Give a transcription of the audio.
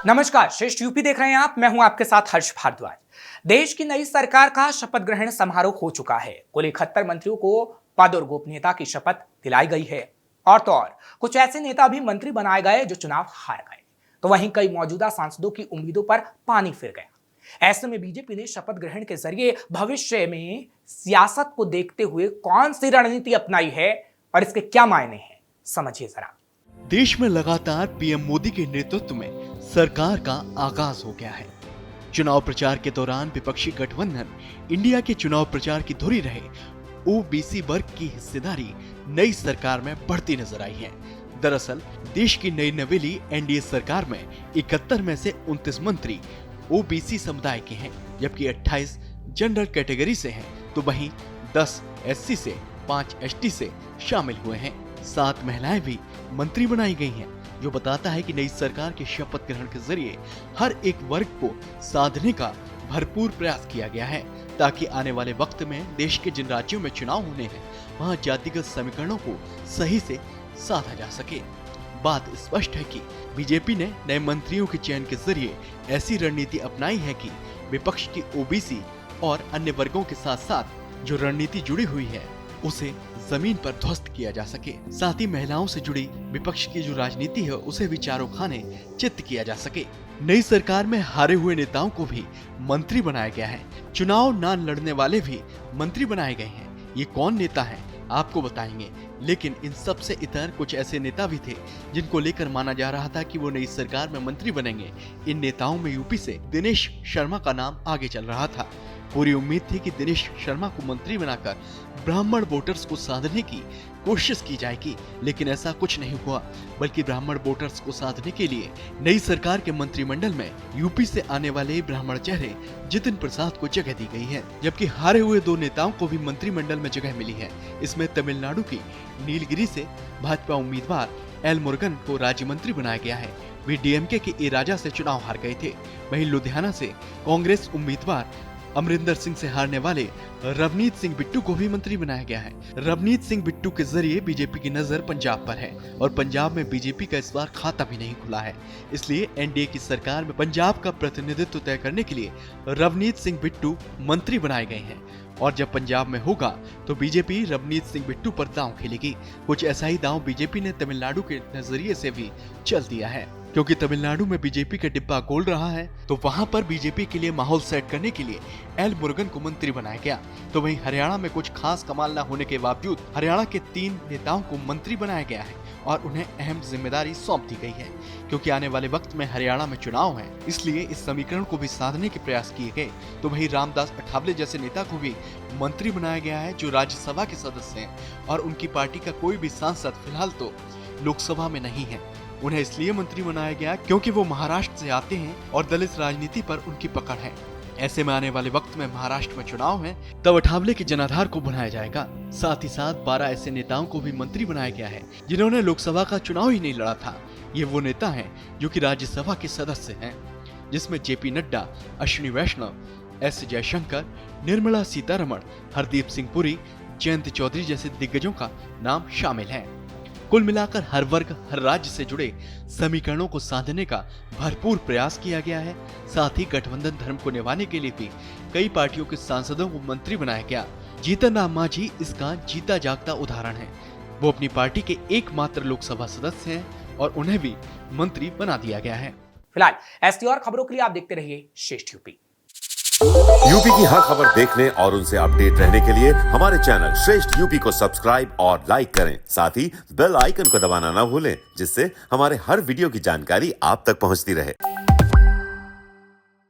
नमस्कार, श्रेष्ठ यूपी देख रहे हैं आप। मैं हूं आपके साथ हर्ष भारद्वाज। देश की नई सरकार का शपथ ग्रहण समारोह हो चुका है। कुल 71 मंत्रियों को पद और गोपनीयता की शपथ दिलाई गई है। और तो और कुछ ऐसे नेता भी मंत्री बनाए गए जो चुनाव हार गए, तो वहीं कई मौजूदा सांसदों की उम्मीदों पर पानी फिर गया। ऐसे में बीजेपी ने शपथ ग्रहण के जरिए भविष्य में सियासत को देखते हुए कौन सी रणनीति अपनाई है और इसके क्या मायने हैं, समझिए जरा। देश में लगातार पीएम मोदी के नेतृत्व में सरकार का आगाज हो गया है। चुनाव प्रचार के दौरान विपक्षी गठबंधन इंडिया के चुनाव प्रचार की धुरी रहे ओबीसी वर्ग की हिस्सेदारी नई सरकार में बढ़ती नजर आई है। दरअसल देश की नई नवेली एनडीए सरकार में 71 में से 29 मंत्री ओबीसी समुदाय के हैं, जबकि 28 जनरल कैटेगरी से हैं, तो वहीं 10 एससी से 5 एसटी से शामिल हुए हैं। 7 महिलाएं भी मंत्री बनाई गई हैं, जो बताता है कि नई सरकार के शपथ ग्रहण के जरिए हर एक वर्ग को साधने का भरपूर प्रयास किया गया है, ताकि आने वाले वक्त में देश के जिन राज्यों में चुनाव होने हैं वहां जातिगत समीकरणों को सही से साधा जा सके। बात स्पष्ट है कि बीजेपी ने नए मंत्रियों के चयन के जरिए ऐसी रणनीति अपनाई है कि विपक्ष की ओबीसी और अन्य वर्गों के साथ साथ जो रणनीति जुड़ी हुई है उसे जमीन पर ध्वस्त किया जा सके। साथ ही महिलाओं से जुड़ी विपक्ष की जो राजनीति है उसे भी चारों खाने चित्त किया जा सके। नई सरकार में हारे हुए नेताओं को भी मंत्री बनाया गया है। चुनाव न लड़ने वाले भी मंत्री बनाए गए हैं। ये कौन नेता है आपको बताएंगे, लेकिन इन सब से इतर कुछ ऐसे नेता भी थे जिनको लेकर माना जा रहा था कि वो नई सरकार में मंत्री बनेंगे। इन नेताओं में यूपी से दिनेश शर्मा का नाम आगे चल रहा था। पूरी उम्मीद थी कि दिनेश शर्मा को मंत्री बनाकर ब्राह्मण वोटर्स को साधने की कोशिश की जाएगी, लेकिन ऐसा कुछ नहीं हुआ, बल्कि ब्राह्मण वोटर्स को साधने के लिए नई सरकार के मंत्रिमंडल में यूपी से आने वाले ब्राह्मण चेहरे जितिन प्रसाद को जगह दी गई है, जबकि हारे हुए 2 नेताओं को भी मंत्रिमंडल में जगह मिली है। इसमें तमिलनाडु की नीलगिरी से भाजपा उम्मीदवार एल मुरुगन को राज्य मंत्री बनाया गया है। वे डीएमके के ए राजा से चुनाव हार गए थे। वहीं लुधियाना से कांग्रेस उम्मीदवार अमरिंदर सिंह से हारने वाले रवनीत सिंह बिट्टू को भी मंत्री बनाया गया है। रवनीत सिंह बिट्टू के जरिए बीजेपी की नजर पंजाब पर है और पंजाब में बीजेपी का इस बार खाता भी नहीं खुला है। इसलिए एनडीए की सरकार में पंजाब का प्रतिनिधित्व तय करने के लिए रवनीत सिंह बिट्टू मंत्री बनाए गए हैं। और जब पंजाब में होगा तो बीजेपी रवनीत सिंह बिट्टू पर दांव खेलेगी। कुछ ऐसा ही दांव बीजेपी ने तमिलनाडु के नजरिए से भी चल दिया है, क्योंकि तमिलनाडु में बीजेपी का डिब्बा गोल रहा है, तो वहां पर बीजेपी के लिए माहौल सेट करने के लिए एल मुरुगन को मंत्री बनाया गया। तो वहीं हरियाणा में कुछ खास कमाल न होने के बावजूद हरियाणा के 3 नेताओं को मंत्री बनाया गया है और उन्हें अहम जिम्मेदारी सौंप दी गई है। क्योंकि आने वाले वक्त में हरियाणा में चुनाव है, इसलिए इस समीकरण को भी साधने के प्रयास किए गए। तो वहीं रामदास अठावले जैसे नेता को भी मंत्री बनाया गया है, जो राज्यसभा के सदस्य हैं और उनकी पार्टी का कोई भी सांसद फिलहाल तो लोकसभा में नहीं है। उन्हें इसलिए मंत्री बनाया गया क्योंकि वो महाराष्ट्र से आते हैं और दलित राजनीति पर उनकी पकड़ है। ऐसे में आने वाले वक्त में महाराष्ट्र में चुनाव है, तब अठावले के जनाधार को बनाया जाएगा। साथ ही साथ 12 ऐसे नेताओं को भी मंत्री बनाया गया है जिन्होंने लोकसभा का चुनाव ही नहीं लड़ा था। ये वो नेता हैं जो कि राज्यसभा के सदस्य हैं, जिसमें जेपी नड्डा, अश्विनी वैष्णव, एस जयशंकर, निर्मला सीतारमण, हरदीप सिंह पुरी, जयंत चौधरी जैसे दिग्गजों का नाम शामिल है। कुल मिलाकर हर वर्ग, हर राज्य से जुड़े समीकरणों को साधने का भरपूर प्रयास किया गया है। साथ ही गठबंधन धर्म को निभाने के लिए भी कई पार्टियों के सांसदों को मंत्री बनाया गया। जीतन राम मांझी इसका जीता जागता उदाहरण है। वो अपनी पार्टी के एकमात्र लोकसभा सदस्य हैं और उन्हें भी मंत्री बना दिया गया है। फिलहाल ऐसी और खबरों के लिए आप देखते रहिए श्रेष्ठ यूपी। यूपी की हर खबर देखने और उनसे अपडेट रहने के लिए हमारे चैनल श्रेष्ठ यूपी को सब्सक्राइब और लाइक करें। साथ ही बेल आइकन को दबाना ना भूलें, जिससे हमारे हर वीडियो की जानकारी आप तक पहुंचती रहे।